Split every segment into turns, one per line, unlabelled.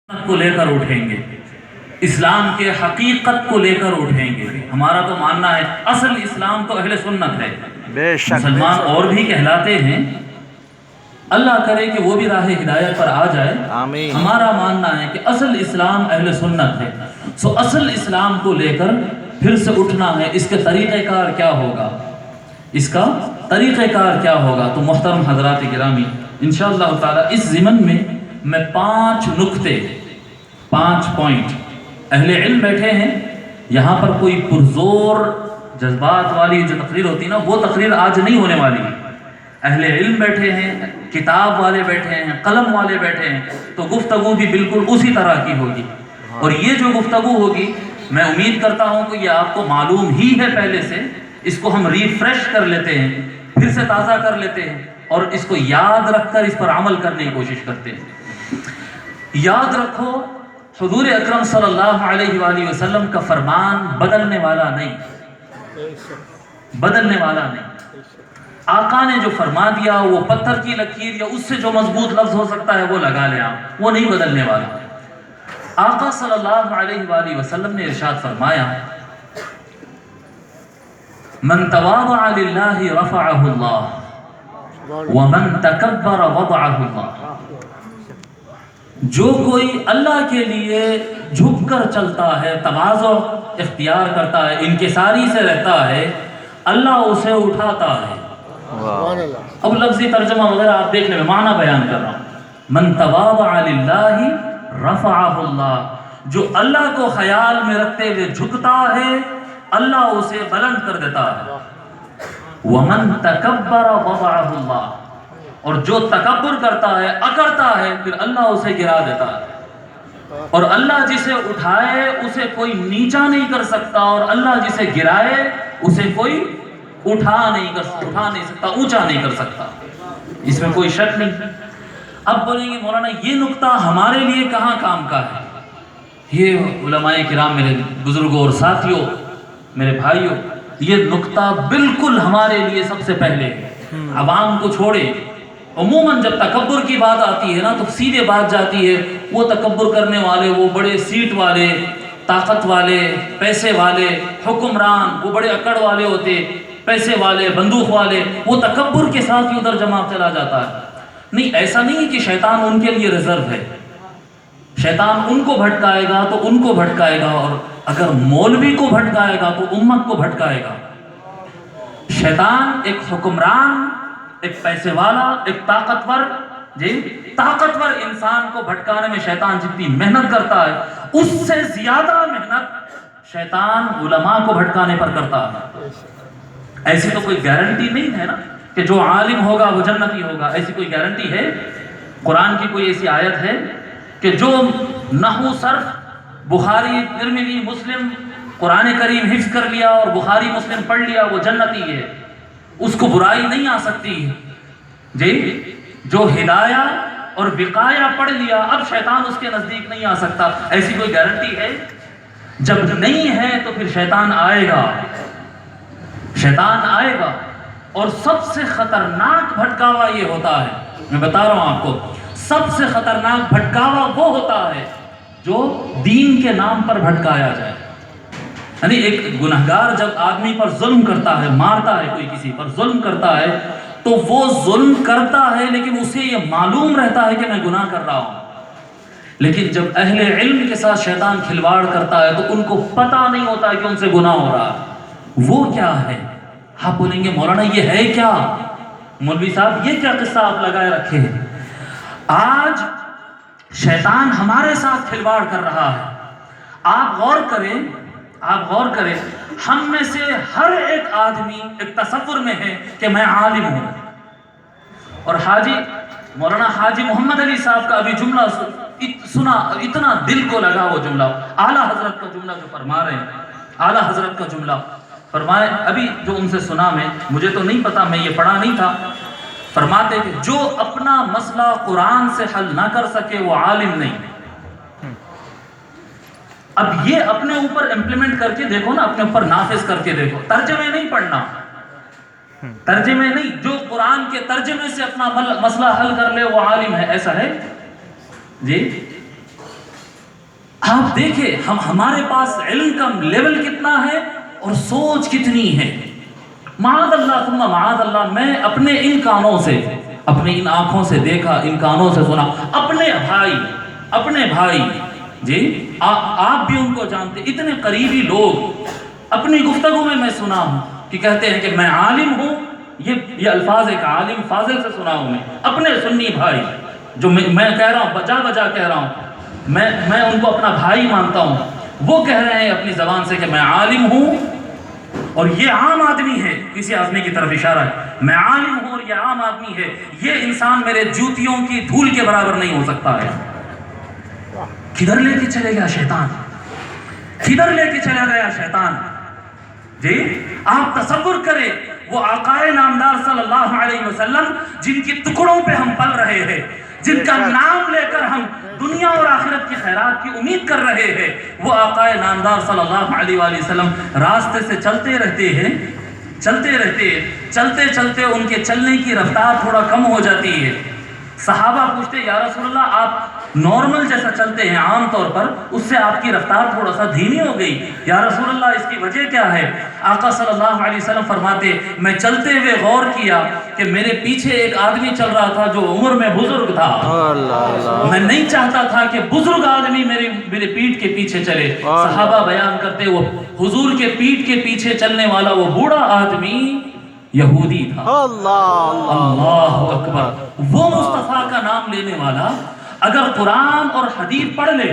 کو لے کر اٹھیں گے، اسلام کے حقیقت کو لے کر اٹھیں گے۔ ہمارا تو ماننا ہے اصل اسلام تو اہل سنت ہے،
بے شک
مسلمان اور بھی کہلاتے ہیں، اللہ کرے کہ وہ بھی راہ ہدایت پر آ جائے۔
آمین۔
ہمارا ماننا ہے کہ اصل اسلام اہل سنت ہے، سو اصل اسلام کو لے کر پھر سے اٹھنا ہے۔ اس کے طریقہ کار کیا ہوگا، اس کا طریقہ کار کیا ہوگا؟ تو محترم حضرات گرامی، انشاءاللہ تعالی اس ضمن میں 5 نکتے، 5 پوائنٹ، اہل علم بیٹھے ہیں یہاں پر، کوئی پرزور جذبات والی جو تقریر ہوتی ہے نا، وہ تقریر آج نہیں ہونے والی ہے۔ اہل علم بیٹھے ہیں، کتاب والے بیٹھے ہیں، قلم والے بیٹھے ہیں، تو گفتگو بھی بالکل اسی طرح کی ہوگی۔ اور یہ جو گفتگو ہوگی، میں امید کرتا ہوں کہ یہ آپ کو معلوم ہی ہے پہلے سے، اس کو ہم ریفریش کر لیتے ہیں، پھر سے تازہ کر لیتے ہیں، اور اس کو یاد رکھ کر اس پر عمل کرنے کی کوشش کرتے ہیں۔ یاد رکھو، حضور اکرم صلی اللہ علیہ وآلہ وسلم کا فرمان بدلنے والا نہیں، بدلنے والا نہیں۔ آقا نے جو فرما دیا وہ پتھر کی لکیر یا اس سے جو مضبوط لفظ ہو سکتا ہے وہ لگا لے آپ، وہ نہیں بدلنے والا۔ آقا صلی اللہ علیہ وآلہ وسلم نے ارشاد فرمایا، من تواضع للہ رفعہ اللہ ومن تکبر وضعہ اللہ۔ جو کوئی اللہ کے لیے جھک کر چلتا ہے، تواضع اختیار کرتا ہے، انکساری سے رہتا ہے، اللہ اسے اٹھاتا ہے۔ اب لفظی ترجمہ وغیرہ آپ دیکھ لیں، میں معنی بیان کر رہا ہوں۔ من تواضع للہ رفعہ اللہ، جو اللہ کو خیال میں رکھتے ہوئے جھکتا ہے، اللہ اسے بلند کر دیتا ہے۔ ومن تکبر وضعہ اللہ، اور جو تکبر کرتا ہے، اکڑتا ہے، پھر اللہ اسے گرا دیتا ہے۔ اور اللہ جسے اٹھائے اسے کوئی نیچا نہیں کر سکتا، اور اللہ جسے گرائے اسے کوئی اٹھا نہیں سکتا، اونچا نہیں کر سکتا، اس میں کوئی شک نہیں۔ اب بولیں گے مولانا یہ نقطہ ہمارے لیے کہاں کام کا ہے؟ یہ علماء کرام، میرے بزرگوں اور ساتھیوں، میرے بھائیوں، یہ نقطہ بالکل ہمارے لیے سب سے پہلے عوام کو چھوڑے۔ عموماً جب تکبر کی بات آتی ہے نا تو سیدھے بات جاتی ہے، وہ تکبر کرنے والے، وہ بڑے سیٹ والے، طاقت والے، پیسے والے، حکمران، وہ بڑے اکڑ والے ہوتے، پیسے والے، بندوق والے، وہ تکبر کے ساتھ ہی ادھر جمع چلا جاتا ہے۔ نہیں، ایسا نہیں ہے کہ شیطان ان کے لیے ریزرو ہے، شیطان ان کو بھٹکائے گا تو ان کو بھٹکائے گا، اور اگر مولوی کو بھٹکائے گا تو امت کو بھٹکائے گا۔ شیطان ایک حکمران، ایک پیسے والا، ایک طاقتور انسان کو بھٹکانے میں شیطان جتنی محنت کرتا ہے، اس سے زیادہ محنت شیطان علماء کو بھٹکانے پر کرتا ہے۔ ایسی تو کوئی گارنٹی نہیں ہے نا کہ جو عالم ہوگا وہ جنتی ہوگا، ایسی کوئی گارنٹی ہے؟ قرآن کی کوئی ایسی آیت ہے کہ جو نحو صرف بخاری، ترمذی، مسلم، قرآن کریم حفظ کر لیا اور بخاری مسلم پڑھ لیا وہ جنتی ہے، اس کو برائی نہیں آ سکتی جی؟ جو ہدایہ اور وقایہ پڑھ لیا اب شیطان اس کے نزدیک نہیں آ سکتا، ایسی کوئی گارنٹی ہے؟ جب نہیں ہے تو پھر شیطان آئے گا، شیطان آئے گا۔ اور سب سے خطرناک بھٹکاوا یہ ہوتا ہے، میں بتا رہا ہوں آپ کو، سب سے خطرناک بھٹکاوا وہ ہوتا ہے جو دین کے نام پر بھٹکایا جائے۔ یعنی ایک گنہگار جب آدمی پر ظلم کرتا ہے، مارتا ہے، کوئی کسی پر ظلم کرتا ہے، تو وہ ظلم کرتا ہے لیکن اسے یہ معلوم رہتا ہے کہ میں گناہ کر رہا ہوں۔ لیکن جب اہل علم کے ساتھ شیطان کھلواڑ کرتا ہے تو ان کو پتہ نہیں ہوتا کہ ان سے گناہ ہو رہا ہے۔ وہ کیا ہے؟ آپ بولیں گے مولانا یہ ہے کیا؟ مولوی صاحب یہ کیا قصہ آپ لگائے رکھے ہیں؟ آج شیطان ہمارے ساتھ کھلواڑ کر رہا ہے۔ آپ غور کریں، ہم میں سے ہر ایک آدمی ایک تصور میں ہے کہ میں عالم ہوں، اور مولانا حاجی محمد علی صاحب کا ابھی جملہ سنا، اتنا دل کو لگا وہ جملہ، اعلیٰ حضرت کا جملہ جو فرما رہے ہیں، اعلیٰ حضرت کا جملہ فرمائے، ابھی جو ان سے سنا، مجھے تو نہیں پتا، میں یہ پڑھا نہیں تھا، فرماتے کہ جو اپنا مسئلہ قرآن سے حل نہ کر سکے وہ عالم نہیں۔ اب یہ اپنے اوپر امپلیمنٹ کر کے دیکھو نا، اپنے اوپر نافذ کر کے دیکھو، ترجمے نہیں پڑھنا، ترجمے نہیں، جو قرآن کے ترجمے سے اپنا مسئلہ حل کر لے وہ عالم ہے، ایسا ہے جی؟ آپ دیکھیں ہمارے پاس علم کا لیول کتنا ہے اور سوچ کتنی ہے. معاذ اللہ ثم معاذ اللہ، میں اپنے ان کانوں سے، اپنے ان آنکھوں سے دیکھا، ان کانوں سے سنا، اپنے بھائی جی آپ بھی ان کو جانتے، اتنے قریبی لوگ اپنی گفتگو میں سنا ہوں کہ کہتے ہیں کہ میں عالم ہوں. یہ الفاظ ایک عالم فاضل سے سنا ہوں، میں اپنے سنی بھائی جو میں کہہ رہا ہوں، بجا کہہ رہا ہوں، میں ان کو اپنا بھائی مانتا ہوں، وہ کہہ رہے ہیں اپنی زبان سے کہ میں عالم ہوں. اور یہ عام آدمی ہے، کسی آدمی کی طرف اشارہ ہے، میں عالم ہوں اور یہ عام آدمی ہے، یہ انسان میرے جوتیوں کی دھول کے برابر نہیں ہو سکتا ہے. کدھر لے کے چلے گیا شیطان، کدھر لے کے چلا گیا شیطان. جی آپ تصور کریں وہ آقائے نامدار صلی اللہ علیہ وسلم جن کی ٹکڑوں پہ ہم پل رہے ہیں، جن کا نام لے کر ہم دنیا اور آخرت کی خیرات کی امید کر رہے ہیں، وہ آقائے نامدار صلی اللہ علیہ وآلہ وسلم راستے سے چلتے رہتے ہیں، چلتے چلتے ان کے چلنے کی رفتار تھوڑا کم ہو جاتی ہے. صحابہ پوچھتے یا رسول اللہ آپ نارمل جیسا چلتے ہیں عام طور پر، اس سے آپ کی رفتار تھوڑا سا دھیمی ہو گئی، یا رسول اللہ اس کی وجہ کیا ہے؟ آقا صلی اللہ علیہ وسلم فرماتے میں چلتے ہوئے غور کیا کہ میرے پیچھے ایک آدمی چل رہا تھا جو عمر میں بزرگ تھا. میں نہیں چاہتا تھا کہ بزرگ آدمی میرے پیٹھ کے پیچھے چلے. صحابہ بیان کرتے وہ حضور کے پیٹھ کے پیچھے چلنے والا وہ بوڑھا آدمی یہودی تھا. اللہ اکبر. وہ مصطفیٰ کا نام لینے والا اگر قرآن اور حدیث پڑھ لے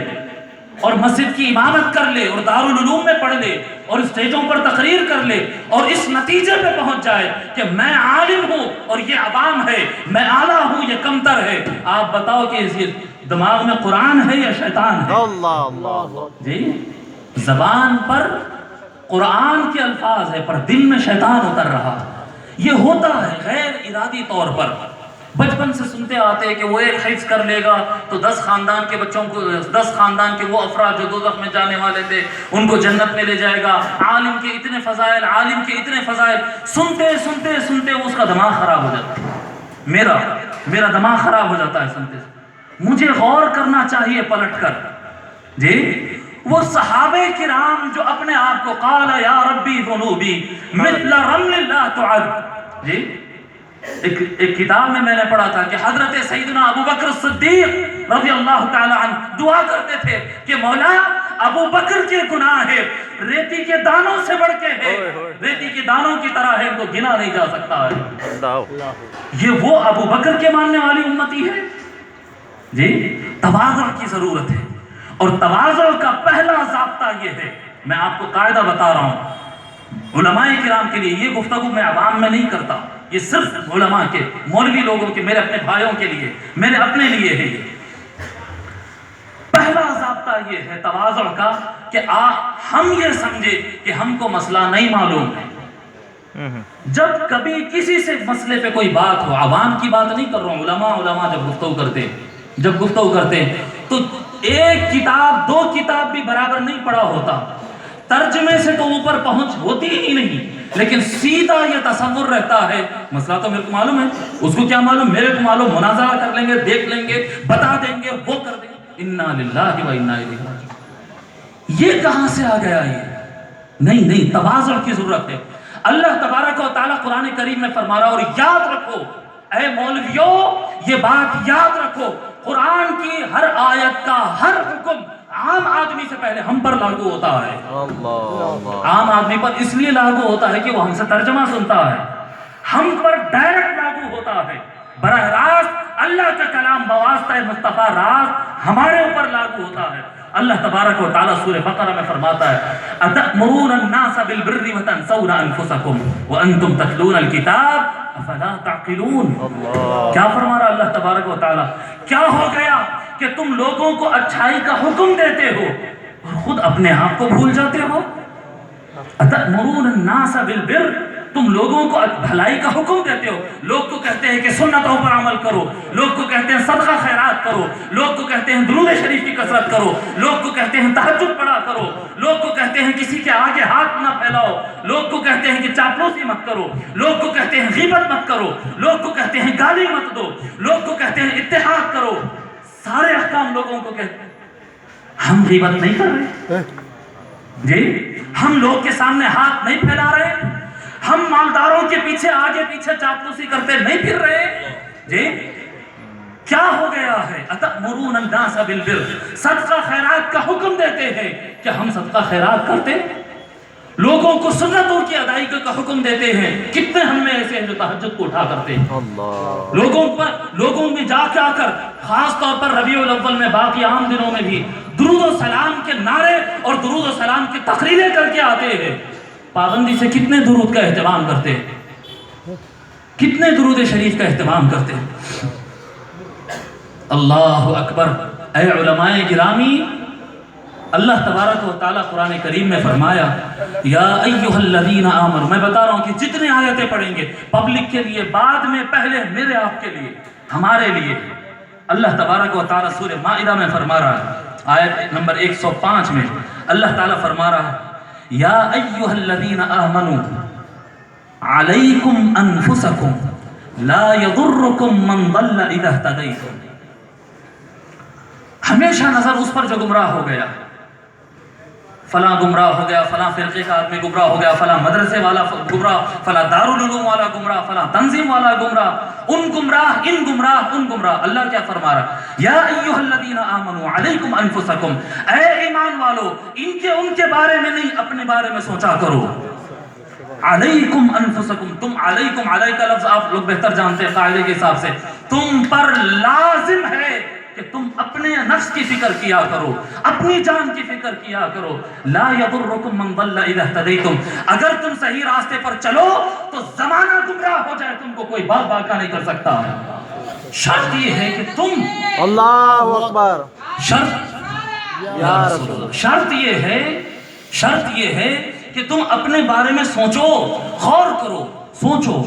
اور مسجد کی امامت کر لے اور دارالعلوم میں پڑھ لے اور اسٹیجوں پر تقریر کر لے اور اس نتیجے پہ پہنچ جائے کہ میں عالم ہوں اور یہ عوام ہے، میں اعلیٰ ہوں یہ کمتر ہے، آپ بتاؤ کہ اس دماغ میں قرآن ہے یا شیطان ہے؟ جی زبان پر قرآن کے الفاظ ہے پر دل میں شیطان اتر رہا. یہ ہوتا ہے غیر ارادی طور پر. بچپن سے سنتے آتے ہیں کہ وہ ایک حفظ کر لے گا تو 10 خاندان کے بچوں کو، 10 خاندان کے وہ افراد جو دوزخ میں جانے والے تھے ان کو جنت میں لے جائے گا. عالم کے اتنے فضائل، عالم کے اتنے فضائل، سنتے اس کا دماغ خراب ہو جاتا ہے. میرا دماغ خراب ہو جاتا ہے سنتے. مجھے غور کرنا چاہیے پلٹ کر. جی وہ صحابہ کرام جو اپنے آپ کو قال یا ربی ذنوبی مثل رمل لا تعد. جی ایک کتاب میں نے پڑھا تھا کہ حضرت سیدنا ابو بکر الصدیق رضی اللہ تعالی عنہ دعا کرتے تھے کہ مولا ابو بکر کے گناہ ہے ریتی کے دانوں سے بڑھ کے ہے، ریتی کے دانوں کی طرح ہے، ان کو گنا نہیں جا سکتا ہے. یہ وہ ابو بکر کے ماننے والی امتی ہے. جی تواضع کی ضرورت ہے اور تواضع کا پہلا ضابطہ یہ ہے، میں آپ کو قاعدہ بتا رہا ہوں علماء کرام کے لیے. یہ گفتگو میں عوام میں نہیں کرتا، یہ صرف علماء کے، مولوی لوگوں کے، میرے اپنے بھائیوں کے لیے، میرے اپنے لیے ہے. یہ پہلا ضابطہ یہ ہے تواضع کا کہ ہم یہ سمجھے کہ ہم کو مسئلہ نہیں معلوم ہے. جب کبھی کسی سے مسئلے پہ کوئی بات ہو، عوام کی بات نہیں کر رہا ہوں، علماء جب گفتگو کرتے ہیں تو ایک کتاب 2 کتاب بھی برابر نہیں پڑھا ہوتا، ترجمے سے تو اوپر پہنچ ہوتی ہی نہیں، لیکن سیدھا یہ تصور رہتا ہے مسئلہ تو میرے کو معلوم ہے، اس کو کیا معلوم، میرے کو معلوم، مناظرہ کر لیں گے، دیکھ لیں گے، بتا دیں گے، وہ کر دیں گے. انا للہ و انا الیہ راجعون. یہ کہاں سے آ گیا؟ یہ نہیں، تواضع کی ضرورت ہے. اللہ تبارک و تعالیٰ قرآن کریم میں فرما رہا، اور یاد رکھو اے مولویوں، یہ بات یاد رکھو، قرآن کی ہر آیت کا ہر حکم عام آدمی سے پہلے ہم پر لاگو ہوتا ہے. عام آدمی پر اس لیے لاگو ہوتا ہے کہ وہ ہم سے ترجمہ سنتا ہے، ہم پر ڈائریکٹ لاگو ہوتا ہے. براہ راست اللہ کا کلام بواسطہ مصطفیٰ راست ہمارے اوپر لاگو ہوتا ہے. اللہ تبارک و تعالیٰ سورہ بقرہ میں فرماتا ہے اتأمرون الناس بالبر وتنسون انفسکم وانتم تتلون الکتاب افلا تعقلون. کیا فرما رہا اللہ تبارک و تعالیٰ؟ کیا ہو گیا کہ تم لوگوں کو اچھائی کا حکم دیتے ہو اور خود اپنے آپ کو بھول جاتے ہو؟ اتأمرون الناس بالبر، تم لوگوں کو بھلائی کا حکم دیتے ہو. لوگ کو کہتے ہیں کہ سنتوں پر عمل کرو، لوگ کو کہتے ہیں صدقہ خیرات کرو، لوگ کو کہتے ہیں درود شریف کی کثرت کرو، لوگ کو کہتے ہیں تہجد پڑھا کرو، لوگ کو کہتے ہیں کسی کے آگے ہاتھ نہ پھیلاؤ، لوگ کو کہتے ہیں کہ چاپلوسی مت کرو، لوگ کو کہتے ہیں غیبت مت کرو، لوگ کو کہتے ہیں گالی مت دو، لوگ کو کہتے ہیں اتحاد کرو. سارے احکام لوگوں کو کہتے ہیں. ہم غیبت نہیں کر رہے جی، ہم لوگ کے سامنے ہاتھ نہیں پھیلا رہے، ہم مالداروں کے پیچھے آگے پیچھے چاپلوسی کرتے نہیں پھر رہے جی، کیا ہو گیا ہے؟ اتأمرون الناس بالبر، صدقہ خیرات کا حکم دیتے ہیں، کیا ہم صدقہ خیرات کرتے؟ لوگوں کو سنتوں کی ادائیگی کا حکم دیتے ہیں، کتنے ہم میں ایسے ہیں جو تہجد کو اٹھا کرتے ہیں، لوگوں میں جا کے آ کر، خاص طور پر ربیع الاول میں، باقی عام دنوں میں بھی درود و سلام کے نعرے اور درود و سلام کی تقریریں کر کے آتے ہیں۔ پابندی سے کتنے درود کا اہتمام کرتے ہیں، کتنے درود شریف کا اہتمام کرتے ہیں؟ اللہ اکبر۔ اے علماء گرامی، اللہ تبارک و تعالیٰ قرآن کریم میں فرمایا یا ایہا الذین آمنوا، میں بتا رہا ہوں کہ جتنے آیتیں پڑھیں گے پبلک کے لیے، بعد میں، پہلے میرے آپ کے لیے، ہمارے لیے، اللہ تبارک و تعالیٰ سورہ مائدہ میں فرما رہا ہے، آیت نمبر 105 میں اللہ تعالیٰ فرما رہا ہے یا ایہا الذین آمنوا علیکم انفسکم لا یضرکم من ضل اذا اہتدیتم۔ ہمیشہ نظر اس پر جو گمراہ ہو گیا، فلاں گمراہ ہو گیا، فلاں فرقے کا آدمی گمراہ ہو گیا، فلاں مدرسے والا گمراہ، فلاں دارالعلوم والا گمراہ، فلاں تنظیم والا گمراہ، ان گمراہ، اللہ کیا فرما رہا؟ یا ایھا الذین آمنوا علیکم انفسکم، اے ایمان والو، ان کے بارے میں نہیں، اپنے بارے میں سوچا کرو۔ علیکم انفسکم، تم علیکم، علیہ کا لفظ آپ لوگ بہتر جانتے ہیں قاعدے کے حساب سے، تم پر لازم ہے کہ تم اپنے نفس کی فکر کیا کرو، اپنی جان کی فکر کیا کرو۔ لا یضرکم من ضل اذا اہتدیتم، اگر تم صحیح راستے پر چلو تو زمانہ گمراہ ہو جائے تم کو کوئی بات باقا نہیں کر سکتا۔ شرط یہ ہے کہ تم،
اللہ اکبر،
شرط یہ ہے کہ تم اپنے بارے میں سوچو، غور کرو، سوچو۔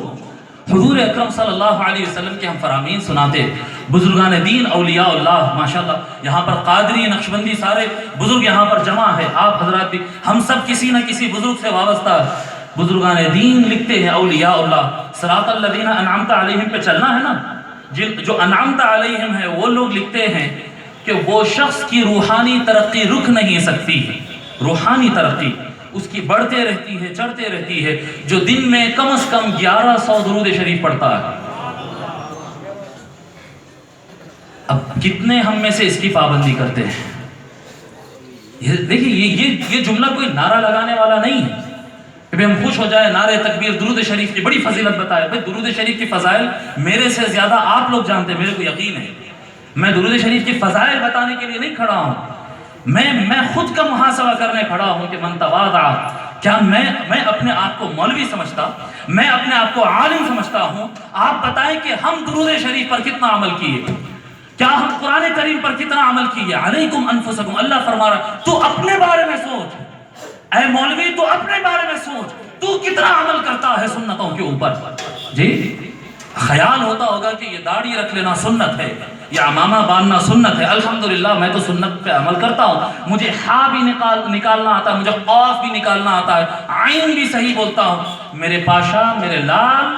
حضور اکرم صلی اللہ علیہ وسلم کے ہم فرامین سناتے، بزرگان دین، اولیاء اللہ، ماشاءاللہ یہاں پر قادری، نقشبندی، سارے بزرگ یہاں پر جمع ہے، آپ حضرات بھی، ہم سب کسی نہ کسی بزرگ سے وابستہ۔ بزرگان دین لکھتے ہیں، اولیاء اللہ، صراط الذین انعمت علیہم پہ چلنا ہے نا، جو انعمت علیہم ہے وہ لوگ لکھتے ہیں کہ وہ شخص کی روحانی ترقی رک نہیں سکتی، روحانی ترقی اس کی بڑھتے رہتی ہے، چڑھتے رہتی ہے، جو دن میں کم از کم 1100 درود شریف پڑھتا ہے۔ اب کتنے ہم میں سے اس کی پابندی کرتے ہیں؟ دیکھیے یہ جملہ کوئی نعرہ لگانے والا نہیں ہے کہ ہم خوش ہو جائے، نعرہ تکبیر، درود شریف کی بڑی فضیلت بتائے۔ بھائی درود شریف کی فضائل میرے سے زیادہ آپ لوگ جانتے ہیں، میرے کو یقین ہے۔ میں درود شریف کی فضائل بتانے کے لیے نہیں کھڑا ہوں، میں خود کا محاسبہ کرنے کھڑا ہوں کہ من تواضع، کیا میں اپنے آپ کو مولوی سمجھتا، میں اپنے آپ کو عالم سمجھتا ہوں؟ آپ بتائیں کہ ہم درود شریف پر کتنا عمل کیے، کیا ہم قرآن کریم پر کتنا عمل کیے؟ علیکم انفسکم، اللہ فرما رہا تو اپنے بارے میں سوچ، اے مولوی تو اپنے بارے میں سوچ، تو کتنا عمل کرتا ہے سنتوں کے اوپر؟ جی خیال ہوتا ہوگا کہ یہ داڑھی رکھ لینا سنت ہے، یہ عمامہ باندھنا سنت ہے۔ الحمدللہ میں تو سنت پہ عمل کرتا ہوں، مجھے ہا بھی نکالنا آتا ہے، مجھے قاف بھی نکالنا آتا ہے، عین بھی صحیح بولتا ہوں۔ میرے پاشا، میرے لال،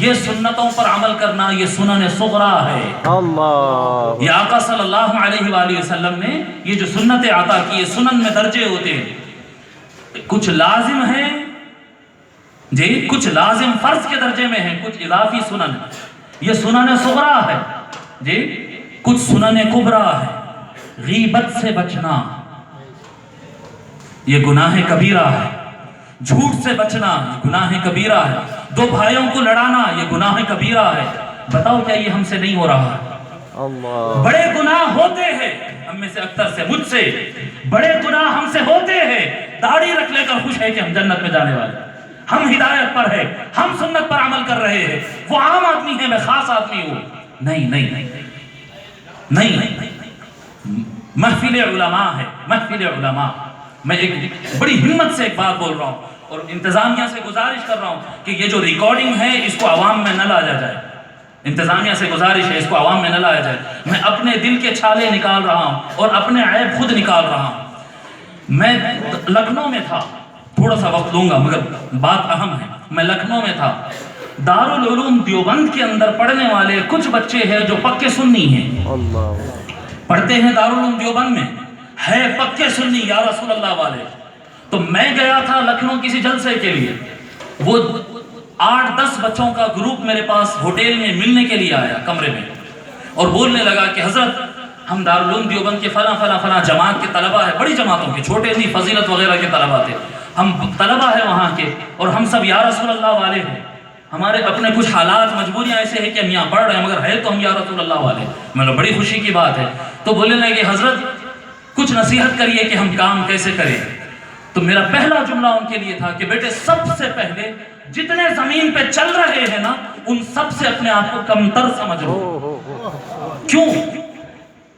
یہ سنتوں پر عمل کرنا یہ سنن صغرا ہے۔
اللہ،
یہ آقا صلی اللہ علیہ وآلہ وسلم نے یہ جو سنتیں عطا کی، یہ سنن میں درجے ہوتے ہیں، کچھ لازم ہیں جی، کچھ لازم فرض کے درجے میں ہیں، کچھ اضافی سنن، یہ سنن صغرا ہے جی، کچھ سنن کبرا ہے۔ غیبت سے بچنا یہ گناہ کبیرہ ہے، جھوٹ سے بچنا یہ گناہ کبیرہ ہے، دو بھائیوں کو لڑانا یہ گناہ کبیرہ ہے۔ بتاؤ کیا یہ ہم سے نہیں ہو رہا ہے؟
اللہ،
بڑے گناہ ہوتے ہیں ہم میں سے، اکثر سے، مجھ سے بڑے گناہ ہم سے ہوتے ہیں، داڑھی رکھ لے کر خوش ہے کہ ہم جنت میں جانے والے، ہم ہدایت پر ہے، ہم سنت پر عمل کر رہے ہیں، وہ عام آدمی ہے، میں خاص آدمی ہوں۔ نہیں، محفل علماء ہے، محفل علماء۔ میں ایک بڑی ہمت سے ایک بات بول رہا ہوں اور انتظامیہ سے گزارش کر رہا ہوں کہ یہ جو ریکارڈنگ ہے اس کو عوام میں نہ لایا جائے، انتظامیہ سے گزارش ہے اس کو عوام میں نہ لایا جائے۔ میں اپنے دل کے چھالے نکال رہا ہوں اور اپنے عیب خود نکال رہا ہوں۔ میں لکھنؤ میں تھا، تھوڑا سا وقت لوں گا مگر بات اہم ہے۔ میں لکھنؤ میں تھا، دارالعلوم دیوبند کے اندر پڑھنے والے کچھ بچے ہیں جو پکے سنی ہیں،
اللہ،
پڑھتے ہیں دارالعلوم دیوبند میں، ہے پکے سنی یا رسول اللہ والے. تو میں گیا تھا لکھنؤ کسی جلسے کے لیے. وہ 8-10 بچوں کا گروپ میرے پاس ہوٹل میں ملنے کے لیے آیا کمرے میں, اور بولنے لگا کہ حضرت ہم دارالعلوم دیوبند کے فلاں جماعت کے طلبہ ہیں, بڑی جماعتوں کے, چھوٹے نہیں فضیلت وغیرہ کے طلبہ تھے, ہم طلبہ ہیں وہاں کے, اور ہم سب یا رسول اللہ والے ہیں. ہمارے اپنے کچھ حالات مجبوریاں ایسے ہیں کہ ہم یہاں پڑھ رہے ہیں, مگر ہے تو ہم یا رسول اللہ والے. میں نے بڑی خوشی کی بات ہے. تو بولنے لگے کہ حضرت کچھ نصیحت کریے کہ ہم کام کیسے کریں. تو میرا پہلا جملہ ان کے لیے تھا کہ بیٹے سب سے پہلے جتنے زمین پہ چل رہے ہیں نا ان سب سے اپنے آپ کو کمتر سمجھ لو. کیوں؟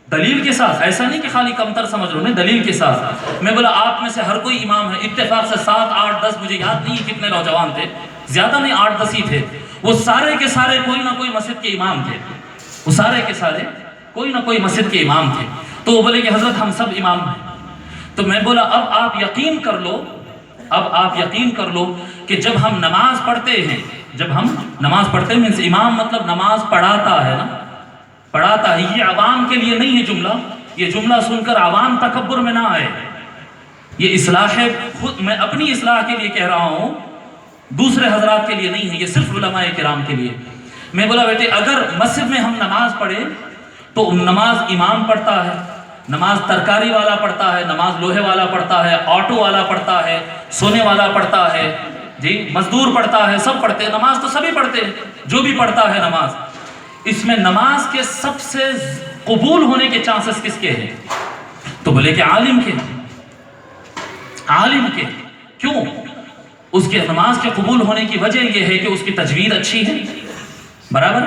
دلیل کے ساتھ, ایسا نہیں کہ خالی کمتر سمجھ لو, نہیں, دلیل کے ساتھ. میں بولا آپ میں سے ہر کوئی امام ہے, اتفاق سے 7, 8, 10, مجھے یاد نہیں کتنے نوجوان تھے, زیادہ نہیں 8-10 ہی تھے, وہ سارے کے سارے کوئی نہ کوئی مسجد کے امام تھے, وہ سارے کے سارے کوئی نہ کوئی مسجد کے امام تھے. تو وہ بولے کہ حضرت ہم سب امام ہیں. تو میں بولا اب آپ یقین کر لو کہ جب ہم نماز پڑھتے ہیں, امام مطلب نماز پڑھاتا ہے نا, پڑھاتا ہے. یہ عوام کے لیے نہیں ہے جملہ, یہ جملہ سن کر عوام تکبر میں نہ آئے. یہ اصلاح ہے, خود میں اپنی اصلاح کے لیے کہہ رہا ہوں, دوسرے حضرات کے لیے نہیں ہے, یہ صرف علماء کرام کے لیے. میں بولا بیٹے اگر مسجد میں ہم نماز پڑھیں تو نماز امام پڑھتا ہے, نماز ترکاری والا پڑھتا ہے, نماز لوہے والا پڑھتا ہے, آٹو والا پڑھتا ہے, سونے والا پڑھتا ہے, جی مزدور پڑھتا ہے, سب پڑھتے ہیں. نماز تو سبھی پڑھتے ہیں, جو بھی پڑھتا ہے نماز. اس میں نماز کے سب سے قبول ہونے کے چانسز کس کے ہیں؟ تو بولے کہ عالم کے. کیوں؟ اس کے نماز کے قبول ہونے کی وجہ یہ ہے کہ اس کی تجوید اچھی ہے, برابر,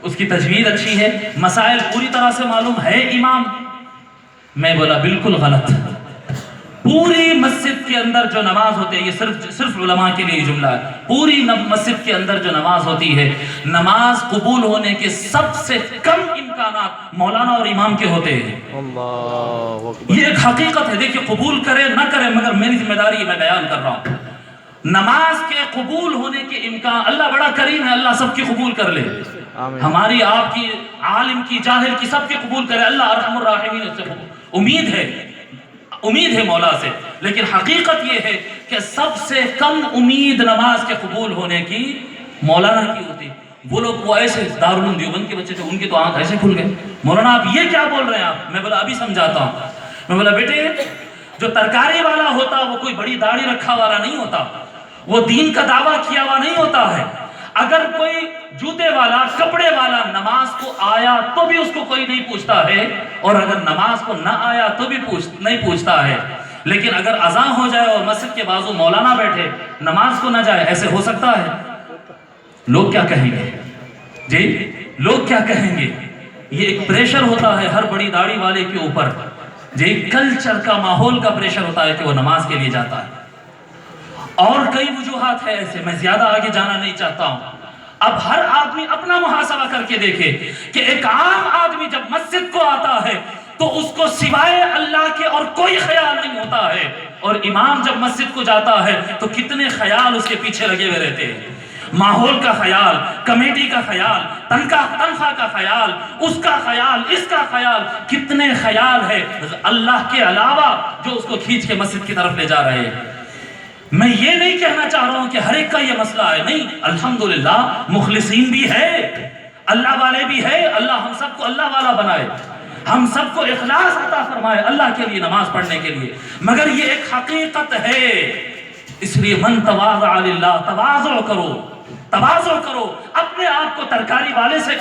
اس کی تجوید اچھی ہے, مسائل پوری طرح سے معلوم ہے امام. میں بولا بالکل غلط. پوری مسجد کے اندر جو نماز ہوتی ہے, یہ صرف علماء کے لیے جملہ ہے, پوری مسجد کے اندر جو نماز ہوتی ہے, نماز قبول ہونے کے سب سے کم امکانات مولانا اور امام کے ہوتے ہیں.
اللہ اکبر.
یہ ایک حقیقت ہے. دیکھیے قبول کرے نہ کرے, مگر میری ذمہ داری میں بیان کر رہا ہوں. نماز کے قبول ہونے کے امکان, اللہ بڑا کریم ہے, اللہ سب کی قبول کر لے. ہماری, آپ کی, عالم کی, جاہل کی, سب کی قبول کرے. اللہ ارحم الراحمین سے امید ہے مولا سے. لیکن حقیقت یہ ہے کہ سب سے کم امید نماز کے قبول ہونے کی مولانا کی ہوتی. وہ لوگ وہ ایسے دارالعلوم دیوبند کے بچے تھے, ان کی تو آنکھ ایسے کھل گئے, مولانا آپ یہ کیا بول رہے ہیں آپ؟ میں بولا ابھی سمجھاتا ہوں. میں بولا بیٹے جو ترکاری والا ہوتا وہ کوئی بڑی داڑھی رکھا والا نہیں ہوتا, وہ دین کا دعویٰ کیا ہوا نہیں ہوتا ہے. اگر کوئی جوتے والا, کپڑے والا نماز کو آیا تو بھی اس کو کوئی نہیں پوچھتا ہے, اور اگر نماز کو نہ آیا تو بھی نہیں پوچھتا ہے. لیکن اگر اذان ہو جائے اور مسجد کے بازو مولانا بیٹھے, نماز کو نہ جائے, ایسے ہو سکتا ہے؟ لوگ کیا کہیں گے جی, لوگ کیا کہیں گے؟ یہ ایک پریشر ہوتا ہے ہر بڑی داڑھی والے کے اوپر جی, کلچر کا, ماحول کا پریشر ہوتا ہے کہ وہ نماز کے لیے جاتا ہے. اور کئی وجوہات ہے ایسے, میں زیادہ آگے جانا نہیں چاہتا ہوں. اب ہر آدمی اپنا محاسبہ کر کے دیکھے کہ ایک عام آدمی جب مسجد کو آتا ہے تو اس کو سوائے اللہ کے اور کوئی خیال نہیں ہوتا ہے, اور امام جب مسجد کو جاتا ہے تو کتنے خیال اس کے پیچھے لگے ہوئے رہتے ہیں. ماحول کا خیال, کمیٹی کا خیال, تنخواہ کا خیال, اس کا خیال, اس کا خیال, کتنے خیال ہے اللہ کے علاوہ جو اس کو کھینچ کے مسجد کی طرف لے جا رہے ہیں. میں یہ نہیں کہنا چاہ رہا ہوں کہ ہر ایک کا یہ مسئلہ ہے, نہیں, الحمدللہ مخلصین بھی ہے, اللہ والے بھی ہے. اللہ ہم سب کو اللہ والا بنائے, ہم سب کو اخلاص عطا فرمائے اللہ کے لیے نماز پڑھنے کے لیے. مگر یہ ایک حقیقت ہے, اس لیے من تواضع للہ, تواضع کرو, اپنے آپ کو ترکاری والے سے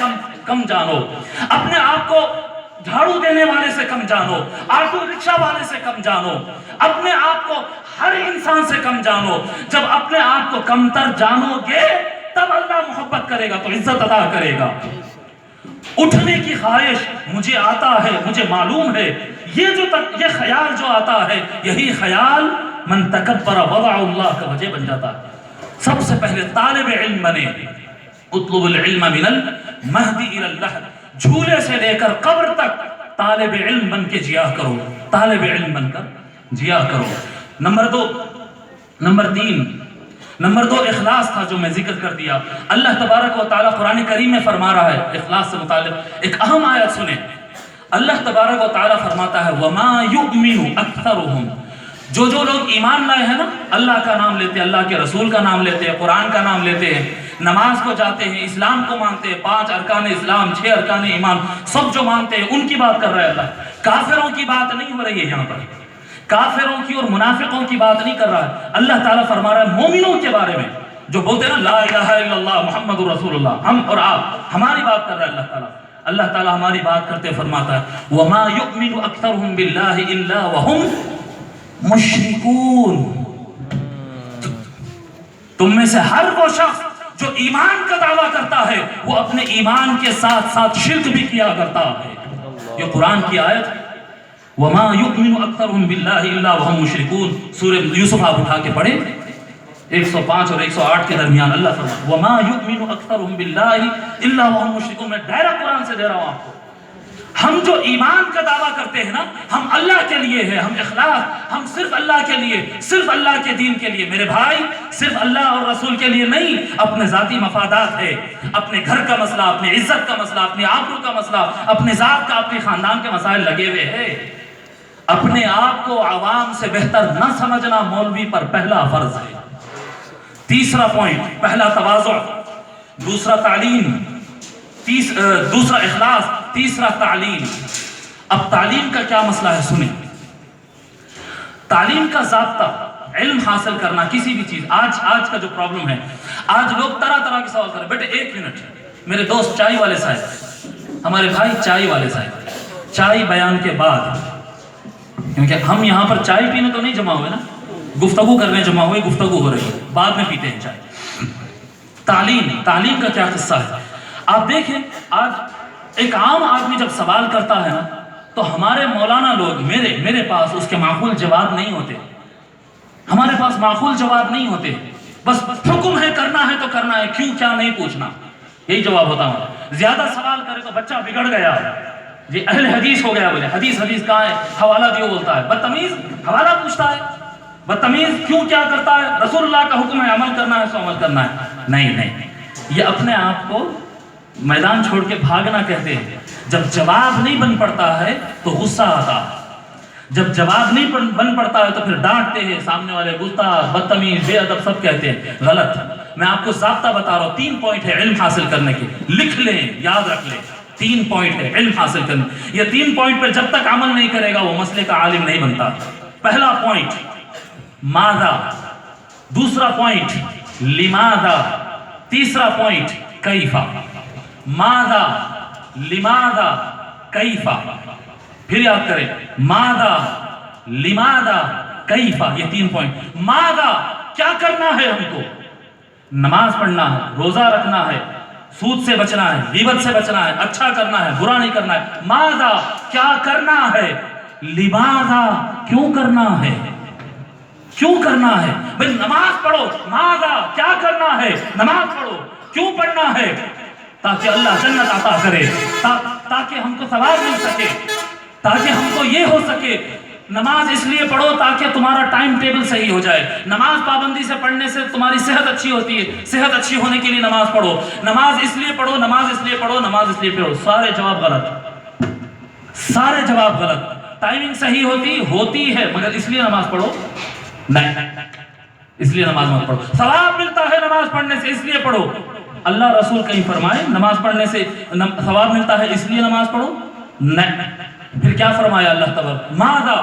کم جانو, اپنے آپ کو جھاڑو دینے والے سے کم جانو, آٹو رکشہ والے سے کم جانو, اپنے آپ کو ہر انسان سے کم جانو. جب اپنے آپ کو کمتر جانو گے تب اللہ محبت کرے گا, تو عزت عطا کرے گا. اٹھنے کی خواہش مجھے آتا ہے, مجھے معلوم ہے, یہ خیال جو آتا ہے, یہی خیال من تکبر وضع اللہ کا وجہ بن جاتا ہے. سب سے پہلے طالب علم بنے, اطلب العلم من المہدی الی اللحد, جھولے سے لے کر قبر تک طالب علم بن کے جیا کرو, طالب علم بن کر جیا کرو. نمبر دو اخلاص تھا جو میں ذکر کر دیا. اللہ تبارک و تعالیٰ قرآن کریم میں فرما رہا ہے اخلاص سے متعلق ایک اہم آیت سنیں. اللہ تبارک و تعالیٰ فرماتا ہے وَمَا يُؤْمِنُ أَكْثَرُهُمْ، جو لوگ ایمان لائے ہیں نا، اللہ کا نام لیتے ہیں، اللہ کے رسول کا نام لیتے ہیں، قرآن کا نام لیتے ہیں، نماز کو جاتے ہیں، اسلام کو مانتے ہیں، 5 ارکان اسلام، 6 ارکان ایمان سب جو مانتے ہیں، ان کی بات کر رہا ہے اللہ. کافروں کی بات نہیں ہو رہی ہے یہاں پر، کافروں کی اور منافقوں کی بات نہیں کر رہا ہے. اللہ تعالیٰ فرما رہا ہے مومنوں کے بارے میں، جو بولتے ہیں نا لا الہ الا اللہ محمد رسول اللہ، ہم اور آپ، ہماری بات کر رہا ہے اللہ تعالیٰ. اللہ تعالیٰ ہماری بات کرتے فرماتا ہے وَمَا يُؤْمِنُ أَكْثَرُهُمْ بِاللَّهِ إِلَّا وَهُمْ مُشْرِكُونَ. تم میں سے ہر وہ شخص جو ایمان کا دعویٰ کرتا ہے وہ اپنے ایمان کے ساتھ ساتھ شرک بھی کیا کرتا ہے. یہ قرآن کی آیت وَمَا يُؤْمِنُ أَكْثَرُهُمْ بِاللَّهِ إِلَّا وَهُمْ مُشْرِكُونَ. سورہ یوسف آپ اٹھا کے پڑھیں 105 اور 108 کے درمیان اللہ فرماتا وَمَا يُؤْمِنُ أَكْثَرُهُمْ بِاللَّهِ إِلَّا وَهُمْ مُشْرِكُونَ. میں ڈائریکٹ قرآن سے دے رہا ہوں آپ کو. ہم جو ایمان کا دعویٰ کرتے ہیں نا، ہم اللہ کے لیے ہے، ہم اخلاص، ہم صرف اللہ کے لیے، صرف اللہ کے دین کے لیے. میرے بھائی صرف اللہ اور رسول کے لیے نہیں، اپنے ذاتی مفادات ہے، اپنے گھر کا مسئلہ، اپنی عزت کا مسئلہ، اپنی آبرو کا مسئلہ، اپنے ذات کا، اپنے خاندان کے مسائل لگے ہوئے ہیں. اپنے آپ کو عوام سے بہتر نہ سمجھنا مولوی پر پہلا فرض ہے. تیسرا پوائنٹ، پہلا تواضع، دوسرا تعلیم، دوسرا اخلاص، تیسرا تعلیم. اب تعلیم کا کیا مسئلہ ہے سنیں. تعلیم کا ضابطہ، علم حاصل کرنا کسی بھی چیز. آج کا جو پرابلم ہے، آج لوگ طرح طرح کے سوال کر رہے ہیں. بیٹے ایک منٹ، میرے دوست چائے والے صاحب، ہمارے بھائی چائے والے صاحب، چائے بیان کے بعد، کیونکہ ہم یہاں پر چائے پینے تو نہیں جمع ہوئے نا، گفتگو کرنے جمع ہوئے، گفتگو ہو رہی ہے، بعد میں پیتے ہیں چائے. تعلیم کا کیا قصہ ہے. آپ دیکھیں آج ایک عام آدمی جب سوال کرتا ہے نا، تو ہمارے مولانا لوگ، میرے پاس اس کے معقول جواب نہیں ہوتے. ہمارے پاس معقول جواب نہیں ہوتے. بس حکم ہے کرنا ہے تو کرنا ہے، کیوں کیا نہیں پوچھنا، یہی جواب ہوتا ہوں. زیادہ سوال کرے تو بچہ بگڑ گیا، جی اہل حدیث ہو گیا، بولے حدیث کہاں ہے، حوالہ دیو بولتا ہے. بدتمیز حوالہ پوچھتا ہے، بدتمیز کیوں کیا کرتا ہے. رسول اللہ کا حکم ہے عمل کرنا ہے سو عمل کرنا ہے. نہیں، یہ اپنے آپ کو میدان چھوڑ کے بھاگنا کہتے ہیں. جب جواب نہیں بن پڑتا ہے تو غصہ آتا ہے، جب جواب نہیں بن پڑتا ہے تو پھر ڈانٹتے ہیں، سامنے والے گستاخ، بدتمیز، بے ادب سب کہتے ہیں. غلط. میں آپ کو ضابطہ بتا رہا ہوں. 3 پوائنٹ ہے علم حاصل کرنے کے، لکھ لیں، یاد رکھ لیں. 3 پوائنٹ ہے علم حاصل کرنے. یہ 3 پوائنٹ پر جب تک عمل نہیں کرے گا وہ مسئلے کا عالم نہیں بنتا. پہلا پوائنٹ ماذا، دوسرا پوائنٹ لماذا، تیسرا پوائنٹ کیفا. ماذا، لماذا، کیفا. پھر یاد کریں ماذا، لماذا، کیفا. یہ 3 پوائنٹ. ماذا کیا کرنا ہے ہم کو، نماز پڑھنا ہے، روزہ رکھنا ہے، سود سے بچنا ہے، غیبت سے بچنا ہے، اچھا کرنا ہے، برا نہیں کرنا ہے. ماذا کیا کرنا ہے، لماذا کیوں کرنا ہے، کیوں کرنا ہے. بھئی نماز پڑھو، ماذا کیا کرنا ہے، نماز پڑھو، کیوں پڑھنا ہے، تاکہ اللہ جنت عطا کرے، تاکہ ہم کو ثواب مل سکے، تاکہ ہم کو یہ ہو سکے. نماز اس لیے پڑھو تاکہ تمہارا ٹائم ٹیبل صحیح ہو جائے. نماز پابندی سے پڑھنے سے تمہاری صحت اچھی ہوتی ہے، صحت اچھی ہونے کے لیے نماز پڑھو. نماز اس لیے پڑھو، نماز اس لیے پڑھو، نماز اس لیے پڑھو. سارے جواب غلط، سارے جواب غلط. ٹائمنگ صحیح ہوتی ہے مگر اس لیے نماز پڑھو نہیں، اس لیے نماز مت پڑھو. ثواب ملتا ہے نماز پڑھنے سے اس لیے پڑھو. اللہ رسول کہیں فرمائے نماز پڑھنے سے ثواب ملتا ہے اس لیے نماز پڑھو نہیں. پھر کیا فرمایا اللہ تبارک، ماذا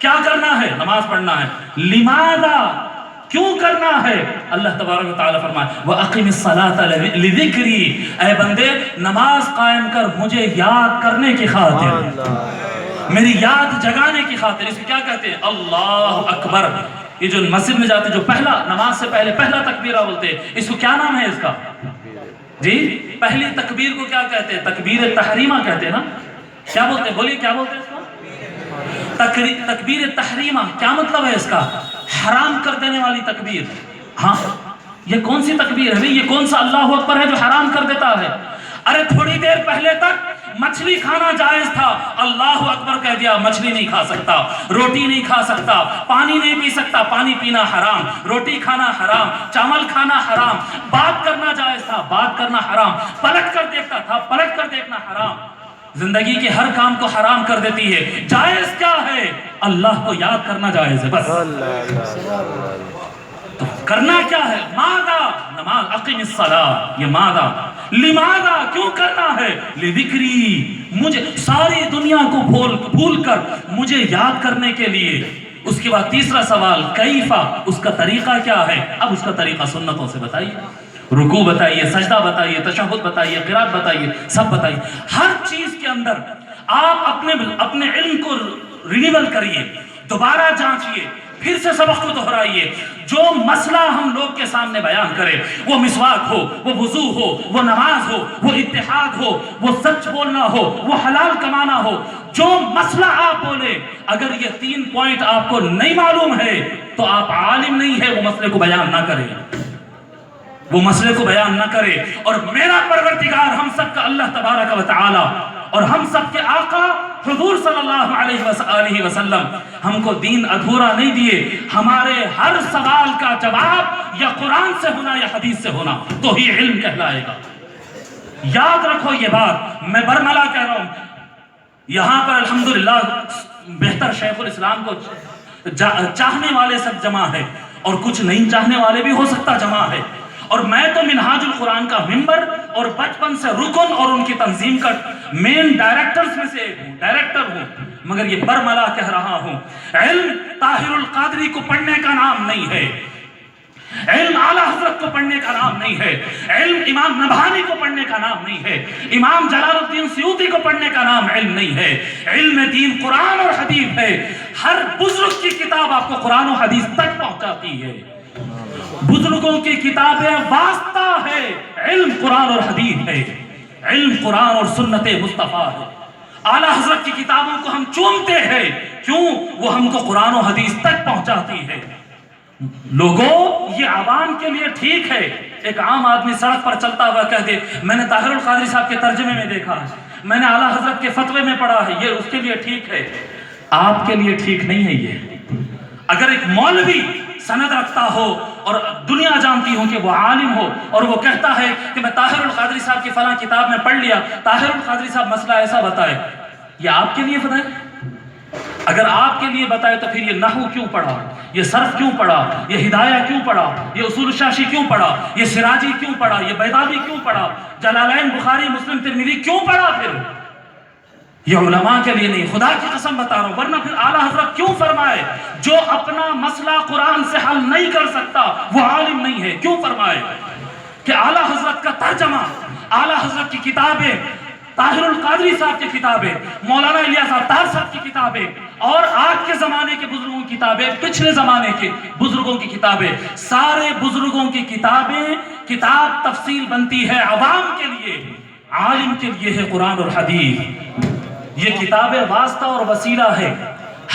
کیا کرنا ہے، نماز پڑھنا ہے. لماذا کیوں کرنا ہے، اللہ تبارک و تعالیٰ فرمائے وَأَقِمِ الصَّلَاةَ لِذِكْرِي. اے بندے نماز قائم کر مجھے یاد کرنے کی خاطر، میری یاد جگانے کی خاطر. اس کو کیا کہتے ہیں، اللہ اکبر. یہ جو مسجد میں جاتے جو پہلا نماز سے پہلے پہلا تکبیرہ بولتے ہیں، اس کو کیا نام ہے اس کا، جی پہلی تکبیر کو کیا کہتے ہیں، تکبیر تحریمہ کہتے ہیں نا. کیا بولتے ہیں، بولیے کیا بولتے ہیں اس کو، تکبیر تحریمہ. کیا مطلب ہے اس کا، حرام کر دینے والی تکبیر. ہاں یہ کون سی تکبیر ہے، یہ کون سا اللہ اکبر ہے جو حرام کر دیتا ہے. ارے تھوڑی دیر پہلے تک مچھلی کھانا جائز تھا، اللہ اکبر کہہ دیا مچھلی نہیں کھا سکتا، روٹی نہیں کھا سکتا، پانی نہیں پی سکتا، پانی پینا حرام، روٹی کھانا حرام، چاول کھانا حرام. بات کرنا جائز تھا، بات کرنا حرام. پلٹ کر دیکھتا تھا، پلٹ کر دیکھنا حرام. زندگی کے ہر کام کو حرام کر دیتی ہے. جائز کیا ہے؟ اللہ کو یاد کرنا جائز ہے بس. تو کرنا کیا ہے؟ ماذا، نماز، اقیم الصلاۃ، یہ ماذا. لماذا، کیوں کرنا ہے؟ لذکری، مجھے ساری دنیا کو بھول کر مجھے یاد کرنے کے لیے. اس کے بعد تیسرا سوال کیفا، اس کا طریقہ کیا ہے؟ اب اس کا طریقہ سنتوں سے بتائیے. رکوع بتائیے، سجدہ بتائیے، تشہد بتائیے، قرات بتائیے، سب بتائیے. ہر چیز کے اندر آپ اپنے علم کو رینیول کریے، دوبارہ جانچیے، پھر سے سبق کو دہرائیے. جو مسئلہ ہم لوگ کے سامنے بیان کرے، وہ مسواک ہو، وہ وضو ہو، وہ نماز ہو، وہ اتحاد ہو، وہ سچ بولنا ہو، وہ حلال کمانا ہو، جو مسئلہ آپ بولے، اگر یہ 3 پوائنٹ آپ کو نہیں معلوم ہے تو آپ عالم نہیں ہے. وہ مسئلے کو بیان نہ کرے، وہ مسئلے کو بیان نہ کرے. اور میرا پروردگار ہم سب کا اللہ تبارک و تعالی اور ہم سب کے آقا حضور صلی اللہ علیہ وسلم ہم کو دین ادھورا نہیں دیے. ہمارے ہر سوال کا جواب یا قرآن سے ہونا یا حدیث سے ہونا تو ہی علم کہلائے گا. یاد رکھو یہ بات، میں برملا کہہ رہا ہوں. یہاں پر الحمدللہ بہتر شیخ الاسلام کو چاہنے والے سب جمع ہے، اور کچھ نہیں چاہنے والے بھی ہو سکتا جمع ہے. اور میں تو منہاج القرآن کا ممبر اور بچپن سے رکن اور ان کی تنظیم کا مین ڈائریکٹرز میں سے ڈائریکٹر ہوں، مگر یہ برملا کہہ رہا ہوں، علم طاہر القادری کو پڑھنے کا نام نہیں ہے، علم اعلیٰ حضرت کو پڑھنے کا نام نہیں ہے، علم امام نبہانی کو پڑھنے کا نام نہیں ہے، امام جلال الدین سیوطی کو پڑھنے کا نام علم نہیں ہے. علم دین قرآن اور حدیث ہے. ہر بزرگ کی کتاب آپ کو قرآن و حدیث تک پہنچاتی ہے. بزرگوں کی کتابیں واسطہ ہے، علم قرآن اور حدیث ہے، علم قرآن اور سنت مصطفیٰ ہے. اعلیٰ حضرت کی کتابوں کو ہم چومتے ہیں، کیوں؟ وہ ہم کو قرآن و حدیث تک پہنچاتی ہے. لوگوں، یہ عوام کے لیے ٹھیک ہے. ایک عام آدمی سڑک پر چلتا ہوا کہہ دے میں نے طاہر القادری صاحب کے ترجمے میں دیکھا ہے، میں نے اعلیٰ حضرت کے فتوے میں پڑھا ہے، یہ اس کے لیے ٹھیک ہے. آپ کے لیے ٹھیک نہیں ہے یہ. اگر ایک مولوی سند رکھتا ہو اور دنیا جانتی ہو کہ وہ عالم ہو اور وہ کہتا ہے کہ میں طاہر القادری صاحب کی فلاں کتاب میں پڑھ لیا، طاہر القادری صاحب مسئلہ ایسا بتائے، یہ آپ کے لیے بتائے؟ اگر آپ کے لیے بتائے تو پھر یہ نحو کیوں پڑھا، یہ صرف کیوں پڑھا، یہ ہدایہ کیوں پڑھا، یہ اصول الشاشی کیوں پڑھا، یہ سراجی کیوں پڑھا، یہ بیضاوی کیوں پڑھا، جلالین، بخاری، مسلم، ترمذی کیوں پڑھا؟ پھر یہ علماء کے لیے نہیں، خدا کی قسم بتا رہا ہوں. ورنہ پھر اعلیٰ حضرت کیوں فرمائے جو اپنا مسئلہ قرآن سے حل نہیں کر سکتا وہ عالم نہیں ہے؟ کیوں فرمائے کہ اعلیٰ حضرت کا ترجمہ، اعلیٰ حضرت کی کتابیں، طاہر القادری صاحب کی کتابیں، مولانا الیاس اتار صاحب کی کتابیں، اور آج کے زمانے کے بزرگوں کی کتابیں، پچھلے زمانے کے بزرگوں کی کتابیں، سارے بزرگوں کی کتابیں، کتاب تفصیل بنتی ہے عوام کے لیے، عالم کے لیے ہے قرآن اور حدیث. یہ کتابیں واسطہ اور وسیلہ ہے.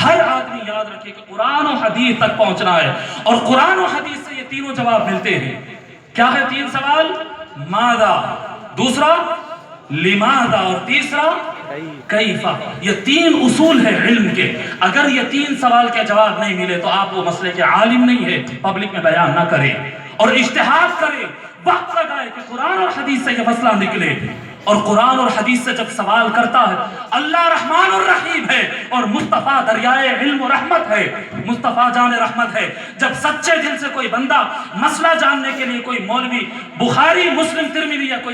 ہر آدمی یاد رکھے کہ قرآن و حدیث تک پہنچنا ہے، اور قرآن و حدیث سے یہ تینوں جواب ملتے ہیں. کیا ہے 3 سوال؟ ماذا، دوسرا لماذا، اور تیسرا کیفا. یہ 3 اصول ہیں علم کے. اگر یہ 3 سوال کے جواب نہیں ملے تو آپ وہ مسئلے کے عالم نہیں ہے. پبلک میں بیان نہ کریں اور اجتہاد کریں، وقت لگائے کہ قرآن اور حدیث سے یہ مسئلہ نکلے. اور قرآن اور حدیث سے جب سوال کرتا ہے، اللہ رحمان الرحیم ہے اور مصطفیٰ دریائے علم و رحمت ہے، مصطفیٰ جان رحمت ہے. جب سچے دل سے کوئی بندہ مسئلہ جاننے کے لیے کوئی مولوی بخاری، مسلم، ترمذی یا کوئی